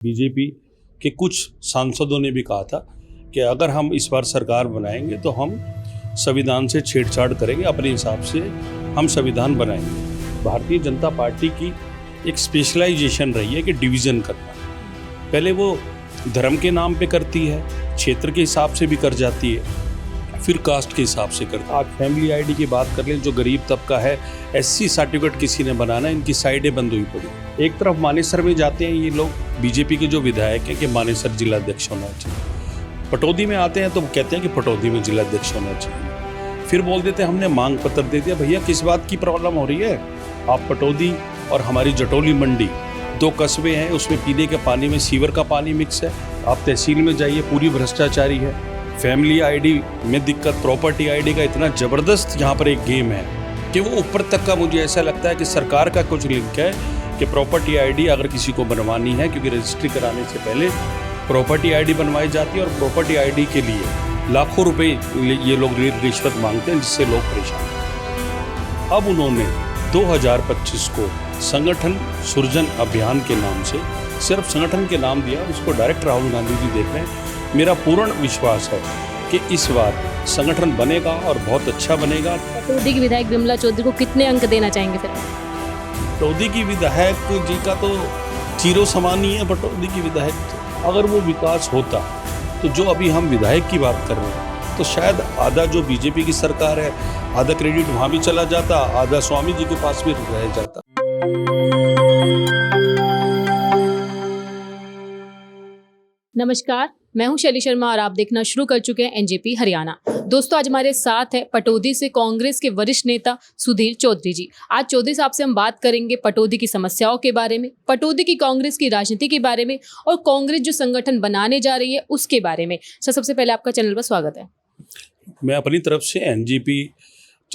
BJP के कुछ सांसदों ने भी कहा था कि अगर हम इस बार सरकार बनाएंगे तो हम संविधान से छेड़छाड़ करेंगे, अपने हिसाब से हम संविधान बनाएंगे। भारतीय जनता पार्टी की एक स्पेशलाइजेशन रही है कि डिवीज़न करना। पहले वो धर्म के नाम पे करती है, क्षेत्र के हिसाब से भी कर जाती है, फिर कास्ट के हिसाब से करती है। आज फैमिली आईडी की बात कर लें, जो गरीब तबका है, एससी सर्टिफिकेट किसी ने बनाना, इनकी साइडें बंद हुई पड़ी। एक तरफ मानेसर में जाते हैं ये लोग, बीजेपी के जो विधायक हैं कि मानेसर जिलाध्यक्ष होना चाहिए। पटौदी में आते हैं तो कहते हैं कि पटौदी में जिलाध्यक्ष होना चाहिए। फिर बोल देते हैं हमने मांग पत्र दे दिया। भैया किस बात की प्रॉब्लम हो रही है? आप पटौदी और हमारी जटौली मंडी, दो कस्बे हैं, उसमें पीने के पानी में सीवर का पानी मिक्स है। आप तहसील में जाइए, पूरी भ्रष्टाचारी है। फैमिली आईडी में दिक्कत, प्रॉपर्टी आईडी का इतना ज़बरदस्त यहाँ पर एक गेम है कि वो ऊपर तक का मुझे ऐसा लगता है कि सरकार का कुछ लिंक है कि प्रॉपर्टी आईडी अगर किसी को बनवानी है, क्योंकि रजिस्ट्री कराने से पहले प्रॉपर्टी आईडी बनवाई जाती है और प्रॉपर्टी आईडी के लिए लाखों रुपए ये लोग रिश्वत मांगते हैं, जिससे लोग परेशान हैं। अब उन्होंने 2025 को संगठन सृजन अभियान के नाम से सिर्फ संगठन के नाम दिया, उसको डायरेक्ट राहुल गांधी जी देख रहे हैं। मेरा पूर्ण विश्वास है कि इस बार संगठन बनेगा और बहुत अच्छा बनेगा। पटौदी की विधायक विमला चौधरी को कितने अंक देना चाहेंगे फिर? पटौदी की विधायक जी का तो जीरो समान ही है। पटौदी की विधायक अगर वो विकास होता तो जो अभी हम विधायक की बात कर रहे हैं तो शायद आधा जो बीजेपी की सरकार है, आधा क्रेडिट वहाँ भी चला जाता, आधा स्वामी जी के पास भी रह जाता। नमस्कार, मैं हूं शैली शर्मा और आप देखना शुरू कर चुके हैं एनजेपी हरियाणा। दोस्तों, आज हमारे साथ है पटौदी से कांग्रेस के वरिष्ठ नेता सुधीर चौधरी जी। आज चौधरी साहब से हम बात करेंगे पटौदी की समस्याओं के बारे में, पटौदी की कांग्रेस की राजनीति के बारे में और कांग्रेस जो संगठन बनाने जा रही है उसके बारे में। सर, सबसे पहले आपका चैनल पर स्वागत है। मैं अपनी तरफ से एनजेपी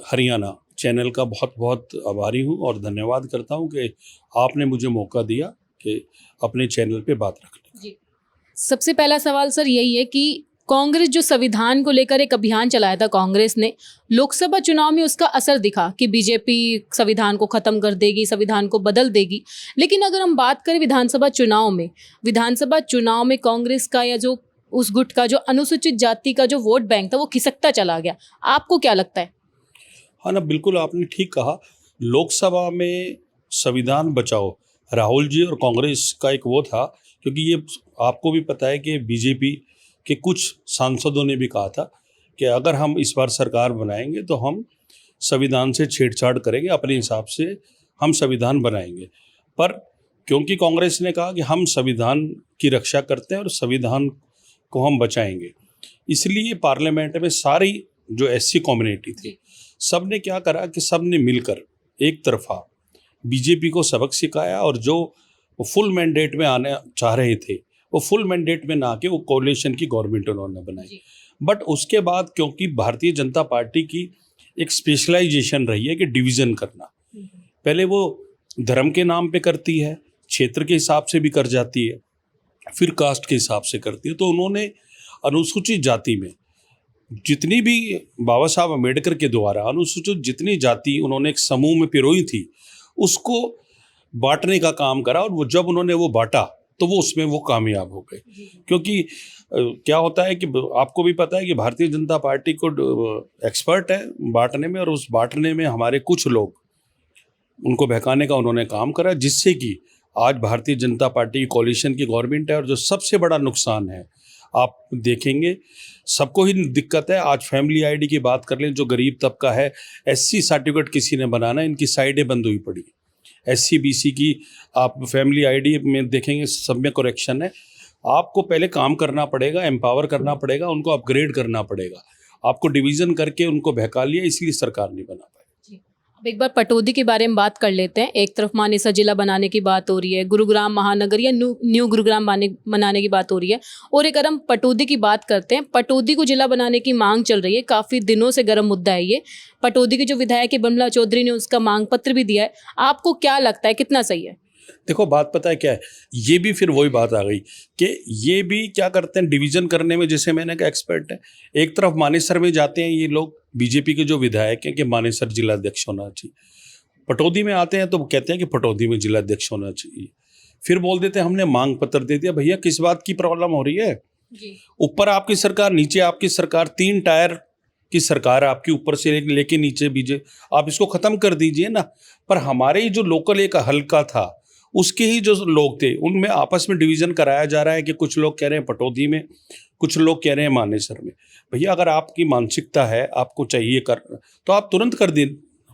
हरियाणा चैनल का बहुत बहुत आभारी हूँ और धन्यवाद करता हूँ कि आपने मुझे मौका दिया कि अपने चैनल पे बात रखने का। सबसे पहला सवाल सर यही है कि कांग्रेस जो संविधान को लेकर एक अभियान चलाया था कांग्रेस ने, लोकसभा चुनाव में उसका असर दिखा कि बीजेपी संविधान को खत्म कर देगी, संविधान को बदल देगी। लेकिन अगर हम बात करें विधानसभा चुनाव में कांग्रेस का या जो उस गुट का जो अनुसूचित जाति का जो वोट बैंक था वो खिसकता चला गया। आपको क्या लगता है? हाँ ना, बिल्कुल आपने ठीक कहा। लोकसभा में संविधान बचाओ राहुल जी और कांग्रेस का एक वो था, क्योंकि ये आपको भी पता है कि बीजेपी के कुछ सांसदों ने भी कहा था कि अगर हम इस बार सरकार बनाएंगे तो हम संविधान से छेड़छाड़ करेंगे, अपने हिसाब से हम संविधान बनाएंगे। पर क्योंकि कांग्रेस ने कहा कि हम संविधान की रक्षा करते हैं और संविधान को हम बचाएंगे, इसलिए पार्लियामेंट में सारी जो एससी कम्युनिटी थी, सब ने क्या करा कि सब ने मिलकर एक तरफा बीजेपी को सबक सिखाया और जो वो फुल मैंडेट में आने चाह रहे थे वो फुल मैंडेट में ना आके वो कोalition की गवर्नमेंट उन्होंने बनाई। बट उसके बाद क्योंकि भारतीय जनता पार्टी की एक स्पेशलाइजेशन रही है कि डिवीज़न करना। पहले वो धर्म के नाम पे करती है, क्षेत्र के हिसाब से भी कर जाती है, फिर कास्ट के हिसाब से करती है। तो उन्होंने अनुसूचित जाति में जितनी भी बाबा साहब अम्बेडकर के द्वारा अनुसूचित जितनी जाति उन्होंने एक समूह में पिरोई थी, उसको बांटने का काम करा। और वो जब उन्होंने वो बांटा तो वो उसमें वो कामयाब हो गए। क्योंकि क्या होता है कि आपको भी पता है कि भारतीय जनता पार्टी को एक्सपर्ट है बांटने में, और उस बांटने में हमारे कुछ लोग उनको बहकाने का उन्होंने काम करा, जिससे कि आज भारतीय जनता पार्टी की कोalition की गवर्नमेंट है। और जो सबसे बड़ा नुकसान है, आप देखेंगे सबको ही दिक्कत है। आज फैमिली आईडी की बात कर लें, जो गरीब तबका है, एससी सर्टिफिकेट किसी ने बनाना, इनकी साइडें बंद हुई पड़ी। एससी बीसी की आप फैमिली आईडी में देखेंगे सब में करेक्शन है। आपको पहले काम करना पड़ेगा, एम्पावर करना पड़ेगा, उनको अपग्रेड करना पड़ेगा। आपको डिवीज़न करके उनको बहका लिया, इसलिए सरकार नहीं बना पाई। अब एक बार पटौदी के बारे में बात कर लेते हैं। एक तरफ मानेसर जिला बनाने की बात हो रही है, गुरुग्राम महानगर या न्यू गुरुग्राम बनाने की बात हो रही है, और एक अगर हम पटौदी की बात करते हैं, पटौदी को जिला बनाने की मांग चल रही है, काफ़ी दिनों से गर्म मुद्दा है ये। पटौदी के जो विधायक है विमला चौधरी ने उसका मांग पत्र भी दिया है। आपको क्या लगता है कितना सही है? देखो, बात पता है क्या है, ये भी फिर वही बात आ गई कि ये भी क्या करते हैं डिवीज़न करने में, जैसे मैंने कहा एक्सपर्ट है। एक तरफ मानेसर में जाते हैं ये लोग, बीजेपी के जो विधायक हैं कि मानेसर जिलाध्यक्ष होना चाहिए। पटौदी में आते हैं तो कहते हैं कि पटौदी में जिलाध्यक्ष होना चाहिए। फिर बोल देते हमने मांग पत्र दे दिया। भैया किस बात की प्रॉब्लम हो रही है? ऊपर आपकी सरकार, नीचे आपकी सरकार, 3 टायर की सरकार आपकी, ऊपर से लेके नीचे बीजे, आप इसको खत्म कर दीजिए ना। पर हमारे ही जो लोकल एक हल्का था, उसके ही जो लोग थे, उनमें आपस में डिवीजन कराया जा रहा है कि कुछ लोग कह रहे हैं पटौदी में, कुछ लोग कह रहे हैं मानेसर में। भैया अगर आपकी मानसिकता है, आपको चाहिए कर, तो आप तुरंत कर दें,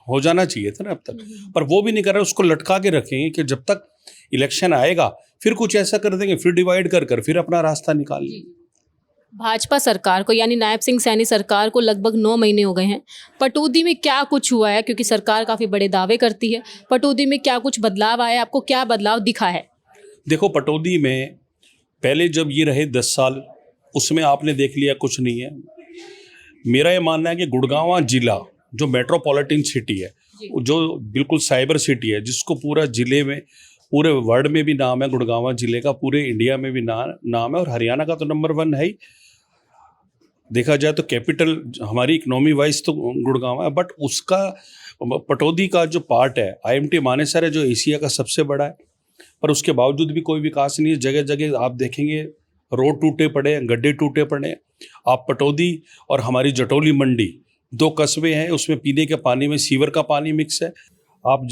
हो जाना चाहिए था ना अब तक। पर वो भी नहीं कर रहे, उसको लटका के रखेंगे कि जब तक इलेक्शन आएगा फिर कुछ ऐसा कर देंगे, फिर डिवाइड कर कर फिर अपना रास्ता निकाल लेंगे। भाजपा सरकार को यानी नायब सिंह सैनी सरकार को लगभग 9 महीने हो गए हैं। पटौदी में क्या कुछ हुआ है? क्योंकि सरकार काफ़ी बड़े दावे करती है। पटौदी में क्या कुछ बदलाव आया है? आपको क्या बदलाव दिखा है? देखो, पटौदी में पहले जब ये रहे 10 साल, उसमें आपने देख लिया कुछ नहीं है। मेरा ये मानना है कि गुड़गांव जिला जो मेट्रोपॉलिटन सिटी है, जो बिल्कुल साइबर सिटी है, जिसको पूरा जिले में, पूरे वर्ल्ड में भी नाम है गुड़गांव जिले का, पूरे इंडिया में भी नाम है, और हरियाणा का तो नंबर 1 है ही। देखा जाए तो कैपिटल हमारी इकोनॉमी वाइज तो गुड़गांव है, बट उसका पटौदी का जो पार्ट है, IMT मानेसर है, जो एशिया का सबसे बड़ा है, पर उसके बावजूद भी कोई विकास नहीं है। जगह जगह आप देखेंगे रोड टूटे पड़े हैं, गड्ढे टूटे पड़े हैं। आप पटौदी और हमारी जटौली मंडी 2 कस्बे हैं, उसमें पीने के पानी में सीवर का पानी मिक्स है। आप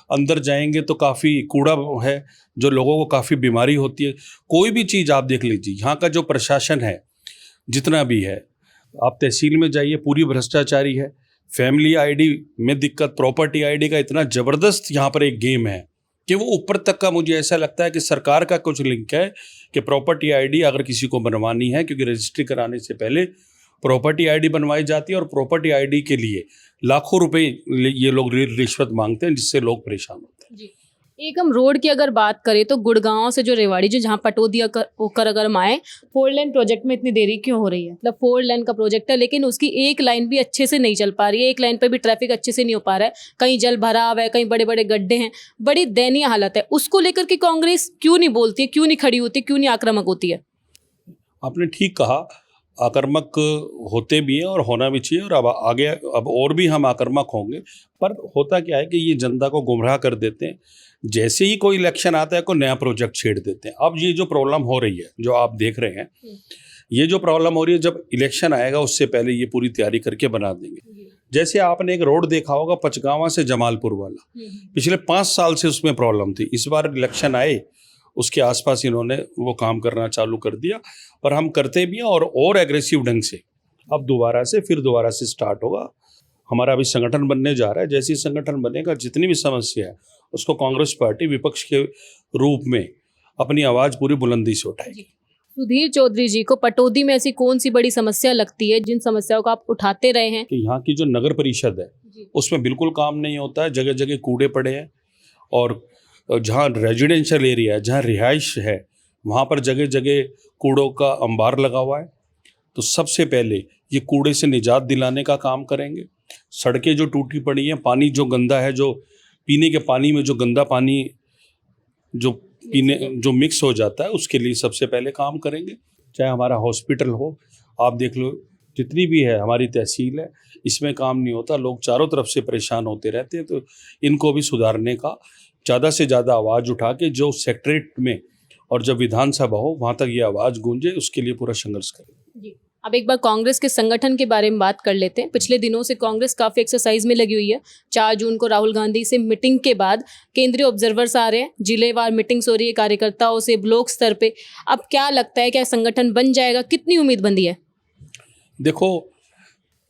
अंदर जाएंगे तो काफ़ी कूड़ा है, जो लोगों को काफ़ी बीमारी होती है। कोई भी चीज़ आप देख लीजिए, यहाँ का जो प्रशासन है जितना भी है, आप तहसील में जाइए, पूरी भ्रष्टाचारी है। फैमिली आईडी में दिक्कत, प्रॉपर्टी आईडी का इतना ज़बरदस्त यहाँ पर एक गेम है कि वो ऊपर तक का, मुझे ऐसा लगता है कि सरकार का कुछ लिंक है कि प्रॉपर्टी आईडी अगर किसी को बनवानी है, क्योंकि रजिस्ट्री कराने से पहले प्रॉपर्टी आईडी बनवाई जाती है, और प्रॉपर्टी आईडी के लिए लाखों रुपए ये लोग रिश्वत मांगते हैं, जिससे लोग परेशान होते हैं। जी। एक हम रोड की अगर बात करें तो गुड़गांव से जो रेवाड़ी, जो जहाँ पटौदी होकर अगर हम आए, 4 लेन प्रोजेक्ट में इतनी देरी क्यों हो रही है? मतलब 4 लेन का प्रोजेक्ट है, लेकिन उसकी एक लाइन भी अच्छे से नहीं चल पा रही है। एक लाइन पे भी ट्रैफिक अच्छे से नहीं हो पा रहा है। कहीं जल भराव है, कहीं बड़े बड़े गड्ढे हैं, बड़ी दयनीय हालत है। उसको लेकर के कांग्रेस क्यों नहीं बोलती है, क्यों नहीं खड़ी होती, क्यों नहीं आक्रामक होती है? आपने ठीक कहा, आक्रामक होते भी हैं और होना भी चाहिए, और अब आगे अब और भी हम आक्रामक होंगे। पर होता क्या है कि ये जनता को गुमराह कर देते हैं। जैसे ही कोई इलेक्शन आता है, कोई नया प्रोजेक्ट छेड़ देते हैं। अब ये जो प्रॉब्लम हो रही है, जो आप देख रहे हैं, ये जो प्रॉब्लम हो रही है, जब इलेक्शन आएगा उससे पहले ये पूरी तैयारी करके बना देंगे। जैसे आपने एक रोड देखा होगा पचगावा से जमालपुर वाला, पिछले 5 साल से उसमें प्रॉब्लम थी। इस बार इलेक्शन आए, उसके आसपास इन्होंने वो काम करना चालू कर दिया, पर हम करते भी हैं और एग्रेसिव ढंग से। अब दोबारा से स्टार्ट होगा। हमारा अभी संगठन बनने जा रहा है। जैसे ही संगठन बनेगा, जितनी भी समस्या है उसको कांग्रेस पार्टी विपक्ष के रूप में अपनी आवाज़ पूरी बुलंदी से उठाएगी। सुधीर चौधरी जी को पटौदी में ऐसी कौन सी बड़ी समस्या लगती है, जिन समस्याओं को आप उठाते रहे हैं? कि यहाँ की जो नगर परिषद है, उसमें बिल्कुल काम नहीं होता है। जगह जगह कूड़े पड़े हैं, और जहाँ रेजिडेंशियल एरिया है, जहाँ रिहाइश है, वहाँ पर जगह जगह कूड़ों का अंबार लगा हुआ है। तो सबसे पहले ये कूड़े से निजात दिलाने का काम करेंगे। सड़कें जो टूटी पड़ी हैं, पानी जो गंदा है, जो पीने के पानी में जो गंदा पानी जो मिक्स हो जाता है, उसके लिए सबसे पहले काम करेंगे। चाहे हमारा हॉस्पिटल हो, आप देख लो, जितनी भी है हमारी तहसील है, इसमें काम नहीं होता। लोग चारों तरफ से परेशान होते रहते हैं। तो इनको भी सुधारने का, ज़्यादा से ज़्यादा आवाज़ उठा के, जो सेक्रेटरीट में और जब विधानसभा हो वहाँ तक ये आवाज़ गूंजे, उसके लिए पूरा संघर्ष करें। जी। अब एक बार कांग्रेस के संगठन के बारे में बात कर लेते हैं। पिछले दिनों से कांग्रेस काफ़ी एक्सरसाइज में लगी हुई है। 4 जून को राहुल गांधी से मीटिंग के बाद केंद्रीय ऑब्जर्वर्स आ रहे हैं, जिलेवार मीटिंग्स हो रही है कार्यकर्ताओं से, ब्लॉक स्तर पे। अब क्या लगता है, क्या संगठन बन जाएगा? कितनी उम्मीद बंधी है? देखो,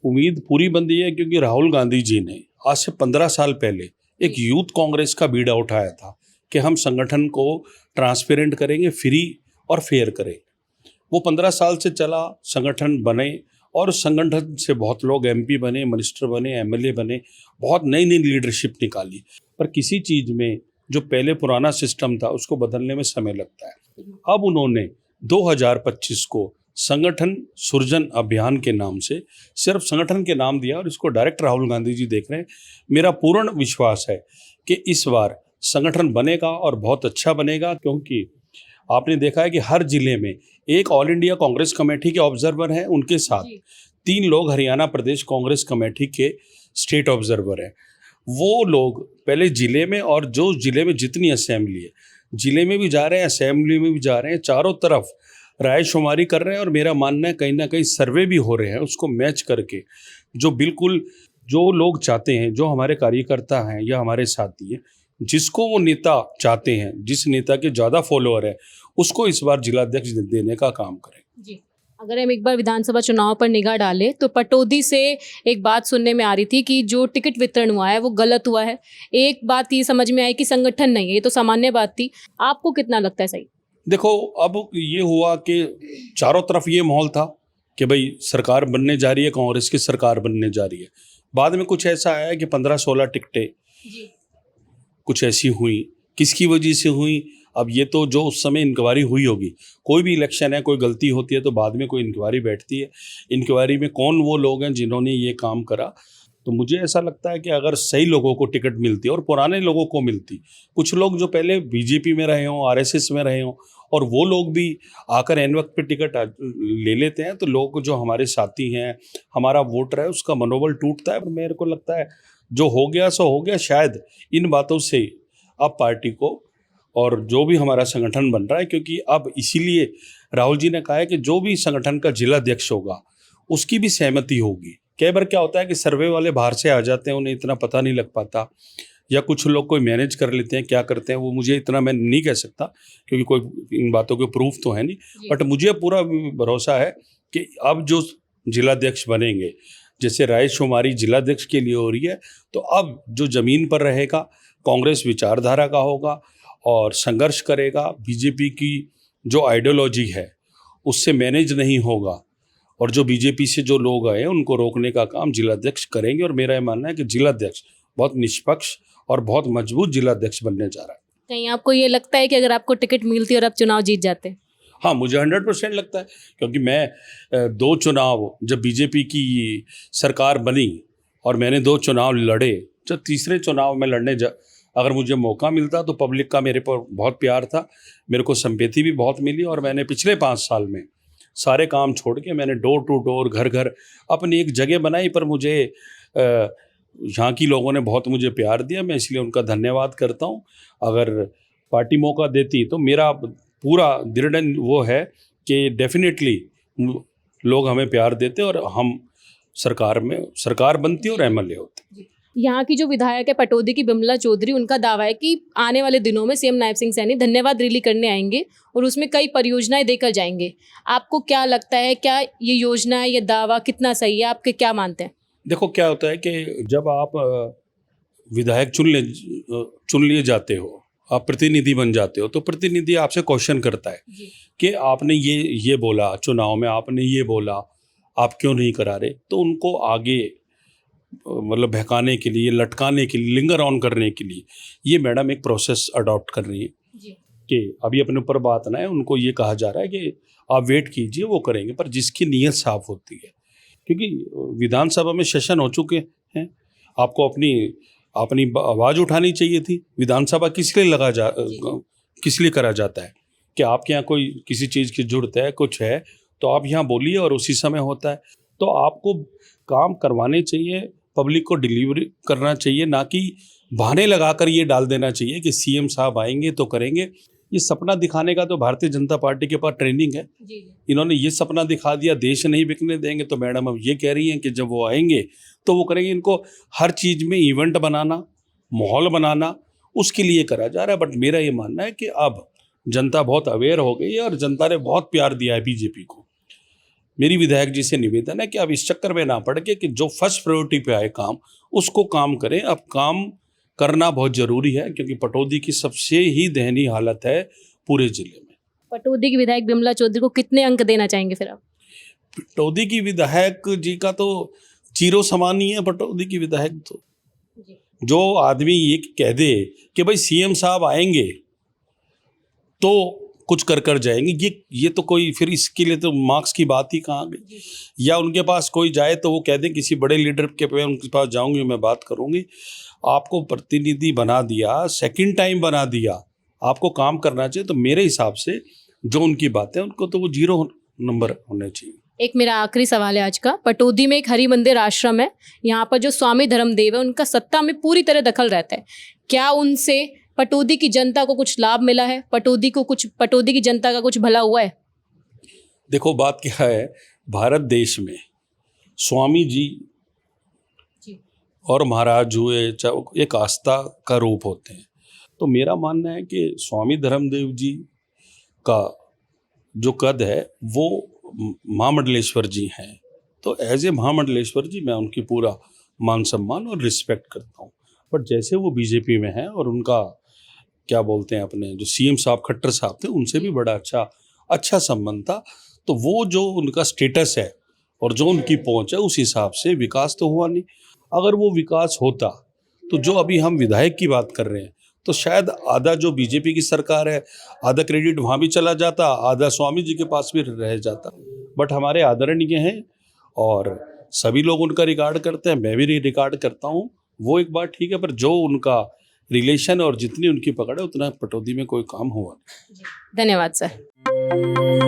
उम्मीद पूरी बंदी है, क्योंकि राहुल गांधी जी ने आज से 15 साल पहले एक यूथ कांग्रेस का बीड़ा उठाया था कि हम संगठन को ट्रांसपेरेंट करेंगे, फ्री और फेयर करें। वो 15 साल से चला, संगठन बने, और उस संगठन से बहुत लोग MP बने, मिनिस्टर बने, MLA बने, बहुत नई नई लीडरशिप निकाली। पर किसी चीज़ में जो पहले पुराना सिस्टम था, उसको बदलने में समय लगता है। अब उन्होंने 2025 को संगठन सृजन अभियान के नाम से सिर्फ संगठन के नाम दिया, और इसको डायरेक्ट राहुल गांधी जी देख रहे हैं। मेरा पूर्ण विश्वास है कि इस बार संगठन बनेगा, और बहुत अच्छा बनेगा, क्योंकि आपने देखा है कि हर जिले में एक ऑल इंडिया कांग्रेस कमेटी के ऑब्जर्वर हैं, उनके साथ 3 लोग हरियाणा प्रदेश कांग्रेस कमेटी के स्टेट ऑब्जर्वर हैं। वो लोग पहले जिले में, और जो जिले में जितनी असेंबली है, जिले में भी जा रहे हैं, असेंबली में भी जा रहे हैं, चारों तरफ रायशुमारी कर रहे हैं। और मेरा मानना है कहीं ना कहीं सर्वे भी हो रहे हैं उसको मैच करके, जो बिल्कुल जो लोग चाहते हैं, जो हमारे कार्यकर्ता हैं या हमारे साथी हैं, जिसको वो नेता चाहते हैं, जिस नेता के ज़्यादा फॉलोअर है, उसको इस बार जिलाध्यक्ष देने का काम करें। जी। अगर हम एक बार विधानसभा चुनाव पर निगाह डालें तो पटौदी से एक बात सुनने में आ रही थी कि जो टिकट वितरण हुआ है वो गलत हुआ है। एक बात ये समझ में आई कि संगठन नहीं है, ये तो सामान्य बात थी। आपको कितना लगता है सही? देखो, अब ये हुआ कि चारों तरफ ये माहौल था कि भाई सरकार बनने जा रही है, कांग्रेस की सरकार बनने जा रही है। बाद में कुछ ऐसा आया कि 15-16 टिकटें कुछ ऐसी हुई, किसकी वजह से हुई, अब ये तो जो उस समय इंक्वायरी हुई होगी। कोई भी इलेक्शन है, कोई गलती होती है तो बाद में कोई इंक्वायरी बैठती है। इंक्वायरी में कौन वो लोग हैं जिन्होंने ये काम करा। तो मुझे ऐसा लगता है कि अगर सही लोगों को टिकट मिलती और पुराने लोगों को मिलती, कुछ लोग जो पहले बीजेपी में रहे हों, आरएसएस में रहे हों, और वो लोग भी आकर एन वक्त पे टिकट ले लेते हैं, तो लोग जो हमारे साथी हैं, हमारा वोटर है, उसका मनोबल टूटता है। पर मेरे को लगता है जो हो गया सो हो गया। शायद इन बातों से अब पार्टी को और जो भी हमारा संगठन बन रहा है, क्योंकि अब इसीलिए राहुल जी ने कहा है कि जो भी संगठन का जिलाध्यक्ष होगा उसकी भी सहमति होगी। कई बार क्या होता है कि सर्वे वाले बाहर से आ जाते हैं, उन्हें इतना पता नहीं लग पाता, या कुछ लोग कोई मैनेज कर लेते हैं, क्या करते हैं वो मुझे इतना मैं नहीं कह सकता, क्योंकि कोई इन बातों के प्रूफ तो है नहीं। बट मुझे पूरा भरोसा है कि अब जो जिलाध्यक्ष बनेंगे, जैसे रायशुमारी जिलाध्यक्ष के लिए हो रही है, तो अब जो ज़मीन पर रहेगा कांग्रेस विचारधारा का होगा और संघर्ष करेगा। बीजेपी की जो आइडियोलॉजी है उससे मैनेज नहीं होगा, और जो बीजेपी से जो लोग आए उनको रोकने का काम जिलाध्यक्ष करेंगे। और मेरा ये मानना है कि जिलाध्यक्ष बहुत निष्पक्ष और बहुत मजबूत जिलाध्यक्ष बनने जा रहा है। कहीं आपको ये लगता है कि अगर आपको टिकट मिलती और आप चुनाव जीत जाते? हाँ, मुझे 100% लगता है, क्योंकि मैं 2 चुनाव जब बीजेपी की सरकार बनी और मैंने 2 चुनाव लड़े, जब तीसरे चुनाव में अगर मुझे मौका मिलता तो पब्लिक का मेरे पर बहुत प्यार था, मेरे को संपत्ति भी बहुत मिली, और मैंने पिछले 5 साल में सारे काम छोड़ के मैंने डोर टू डोर, घर घर अपनी एक जगह बनाई। पर मुझे यहाँ की लोगों ने बहुत मुझे प्यार दिया, मैं इसलिए उनका धन्यवाद करता हूँ। अगर पार्टी मौका देती तो मेरा पूरा दृढ़ वो है कि डेफिनेटली लोग हमें प्यार देते और हम सरकार बनती और एमएलए होते। यहाँ की जो विधायक है पटौदी की बिमला चौधरी, उनका दावा है कि आने वाले दिनों में सीएम नायब सिंह सैनी धन्यवाद रैली करने आएंगे और उसमें कई परियोजनाएं देकर जाएंगे। आपको क्या लगता है, क्या ये योजना, ये दावा कितना सही है? आपके क्या मानते हैं? देखो, क्या होता है कि जब आप विधायक चुन लिए जाते हो, आप प्रतिनिधि बन जाते हो, तो प्रतिनिधि आपसे क्वेश्चन करता है कि आपने ये बोला चुनाव में, आपने ये बोला, आप क्यों नहीं करा रहे। तो उनको आगे मतलब बहकाने के लिए, लटकाने के लिए, लिंगर ऑन करने के लिए ये मैडम एक प्रोसेस अडॉप्ट कर रही है कि अभी अपने ऊपर बात ना है। उनको ये कहा जा रहा है कि आप वेट कीजिए, वो करेंगे। पर जिसकी नीयत साफ होती है, क्योंकि विधानसभा में सेशन हो चुके हैं, आपको अपनी आवाज़ उठानी चाहिए थी। विधानसभा किस लिए करा जाता है कि आपके यहाँ कोई किसी चीज़ की जरूरत है, कुछ है, तो आप यहाँ बोलिए और उसी समय होता है। तो आपको काम करवाने चाहिए, पब्लिक को डिलीवरी करना चाहिए, ना कि बहाने लगाकर ये डाल देना चाहिए कि सीएम साहब आएंगे तो करेंगे। ये सपना दिखाने का तो भारतीय जनता पार्टी के पास ट्रेनिंग है। इन्होंने ये सपना दिखा दिया, देश नहीं बिकने देंगे, तो मैडम अब ये कह रही हैं कि जब वो आएंगे तो वो करेंगे। इनको हर चीज़ में इवेंट बनाना, माहौल बनाना, उसके लिए करा जा रहा है। बट मेरा ये मानना है कि अब जनता बहुत अवेयर हो गई है और जनता ने बहुत प्यार दिया है बीजेपी को। मेरी विधायक जी से निवेदन है कि अब इस चक्कर में ना पड़ के कि जो फर्स्ट प्रायोरिटी पे आए काम, उसको काम करें। अब काम करना बहुत ज़रूरी है, क्योंकि पटौदी की सबसे ही दयनीय हालत है पूरे ज़िले में। पटौदी की विधायक बिमला चौधरी को कितने अंक देना चाहेंगे फिर आप? पटौदी की विधायक जी का तो जीरो समान ही है। पटौदी की विधायक तो जो आदमी ये कह दे कि भाई सीएम साहब आएंगे तो कुछ कर जाएंगे, ये तो कोई, फिर इसके लिए तो मार्क्स की बात ही कहाँ गई। या उनके पास कोई जाए तो वो कह दें किसी बड़े लीडर के पे उनके पास जाऊंगी, मैं बात करूंगी। आपको प्रतिनिधि बना दिया, सेकंड टाइम बना दिया, आपको काम करना चाहिए। तो मेरे हिसाब से जो उनकी बातें, उनको तो वो 0 नंबर होने चाहिए। एक मेरा आखिरी सवाल है आज का। पटौदी में एक हरि मंदिर आश्रम है, यहाँ पर जो स्वामी धर्मदेव है उनका सत्ता में पूरी तरह दखल रहता है। क्या उनसे पटौदी की जनता को कुछ लाभ मिला है? पटौदी की जनता का कुछ भला हुआ है? देखो बात क्या है, भारत देश में स्वामी जी और महाराज हुए एक आस्था का रूप होते हैं। तो मेरा मानना है कि स्वामी धर्मदेव जी का जो कद है वो महामंडलेश्वर जी हैं। तो एज ए महामंडलेश्वर जी मैं उनकी पूरा मान सम्मान और रिस्पेक्ट करता हूँ। बट जैसे वो बीजेपी में हैं और उनका क्या बोलते हैं अपने जो सीएम साहब खट्टर साहब थे उनसे भी बड़ा अच्छा संबंध था। तो वो जो उनका स्टेटस है और जो उनकी पहुंच है उस हिसाब से विकास तो हुआ नहीं। अगर वो विकास होता तो जो अभी हम विधायक की बात कर रहे हैं तो शायद आधा जो बीजेपी की सरकार है आधा क्रेडिट वहाँ भी चला जाता, आधा स्वामी जी के पास भी रह जाता। बट हमारे आदरणीय हैं और सभी लोग उनका रिकॉर्ड करते हैं, मैं भी रिकॉर्ड करता हूँ, वो एक बात ठीक है। पर जो उनका रिलेशन और जितनी उनकी पकड़ है उतना पटौदी में कोई काम हुआ नहीं। धन्यवाद सर।